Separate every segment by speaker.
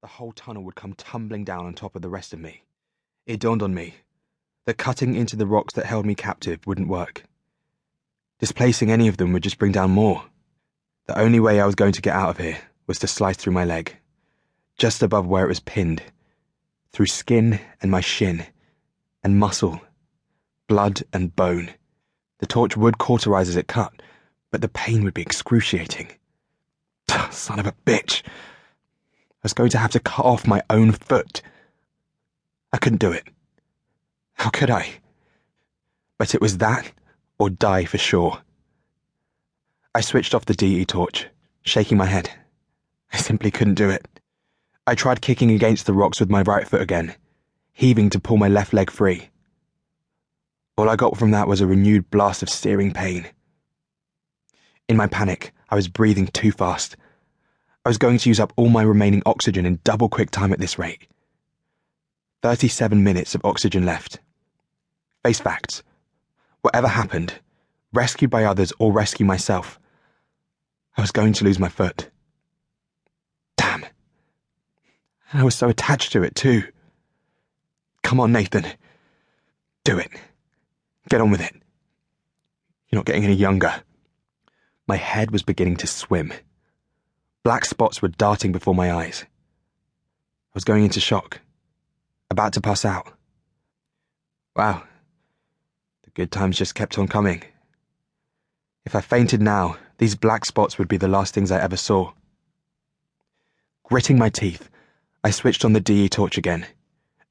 Speaker 1: the whole tunnel would come tumbling down on top of the rest of me. It dawned on me that cutting into the rocks that held me captive wouldn't work. Displacing any of them would just bring down more. The only way I was going to get out of here was to slice through my leg, just above where it was pinned, through skin and my shin, and muscle, blood and bone. The torch would cauterize as it cut, but the pain would be excruciating. Son of a bitch. I was going to have to cut off my own foot. I couldn't do it. How could I? But it was that or die for sure. I switched off the DE torch, shaking my head. I simply couldn't do it. I tried kicking against the rocks with my right foot again, heaving to pull my left leg free. All I got from that was a renewed blast of searing pain. In my panic, I was breathing too fast. I was going to use up all my remaining oxygen in double quick time at this rate. 37 minutes of oxygen left. Face facts. Whatever happened, rescued by others or rescue myself, I was going to lose my foot. Damn. And I was so attached to it too. Come on, Nathan. Do it. Get on with it. You're not getting any younger. My head was beginning to swim. Black spots were darting before my eyes. I was going into shock, about to pass out. Wow. The good times just kept on coming. If I fainted now, these black spots would be the last things I ever saw. Gritting my teeth, I switched on the DE torch again,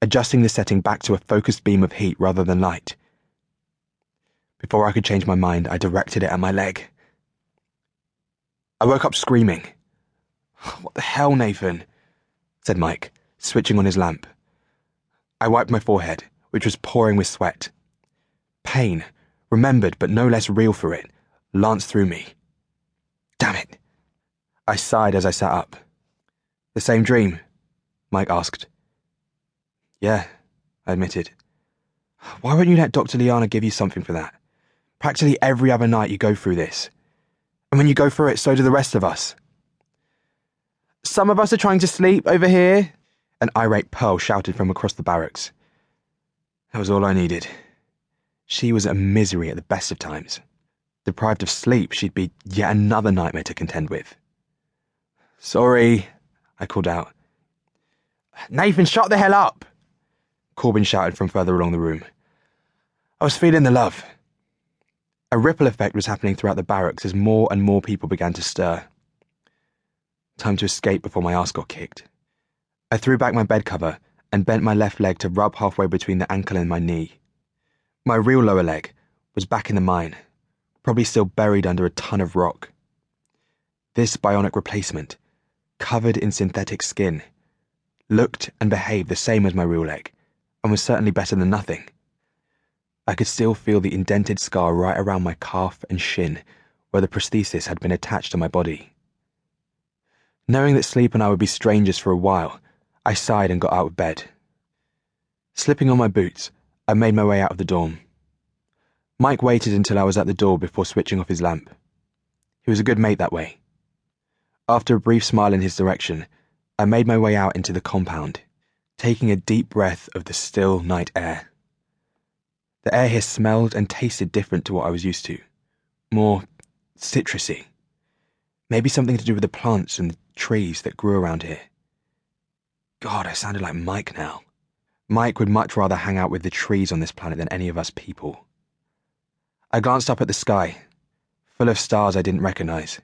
Speaker 1: adjusting the setting back to a focused beam of heat rather than light. Before I could change my mind, I directed it at my leg. I woke up screaming. "What the hell, Nathan?" said Mike, switching on his lamp. I wiped my forehead, which was pouring with sweat. Pain, remembered but no less real for it, lanced through me. Damn it. I sighed as I sat up. "The same dream?" Mike asked. "Yeah," I admitted. "Why won't you let Dr. Liana give you something for that? Practically every other night you go through this. And when you go through it, so do the rest of us." "Some of us are trying to sleep over here," an irate Pearl shouted from across the barracks. That was all I needed. She was a misery at the best of times. Deprived of sleep, she'd be yet another nightmare to contend with. "Sorry," I called out. "Nathan, shut the hell up!" Corbin shouted from further along the room. I was feeling the love. A ripple effect was happening throughout the barracks as more and more people began to stir. Time to escape before my ass got kicked. I threw back my bed cover and bent my left leg to rub halfway between the ankle and my knee. My real lower leg was back in the mine, probably still buried under a ton of rock. This bionic replacement, covered in synthetic skin, looked and behaved the same as my real leg, and was certainly better than nothing. I could still feel the indented scar right around my calf and shin where the prosthesis had been attached to my body. Knowing that sleep and I would be strangers for a while, I sighed and got out of bed. Slipping on my boots, I made my way out of the dorm. Mike waited until I was at the door before switching off his lamp. He was a good mate that way. After a brief smile in his direction, I made my way out into the compound, taking a deep breath of the still night air. The air here smelled and tasted different to what I was used to. More citrusy. Maybe something to do with the plants and the trees that grew around here. God, I sounded like Mike now. Mike would much rather hang out with the trees on this planet than any of us people. I glanced up at the sky, full of stars I didn't recognize.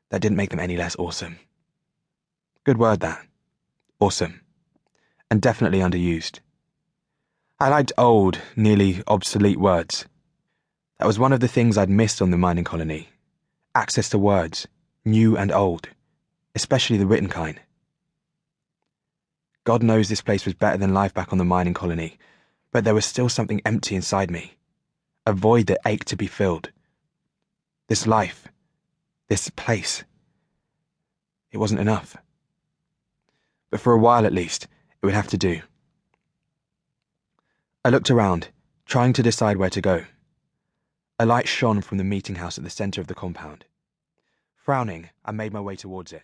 Speaker 1: That didn't make them any less awesome. Good word, that. Awesome. And definitely underused. I liked old, nearly obsolete words. That was one of the things I'd missed on the mining colony. Access to words, new and old, especially the written kind. God knows this place was better than life back on the mining colony, but there was still something empty inside me. A void that ached to be filled. This life, this place, it wasn't enough. But for a while at least, it would have to do. I looked around, trying to decide where to go. A light shone from the meeting house at the centre of the compound. Frowning, I made my way towards it.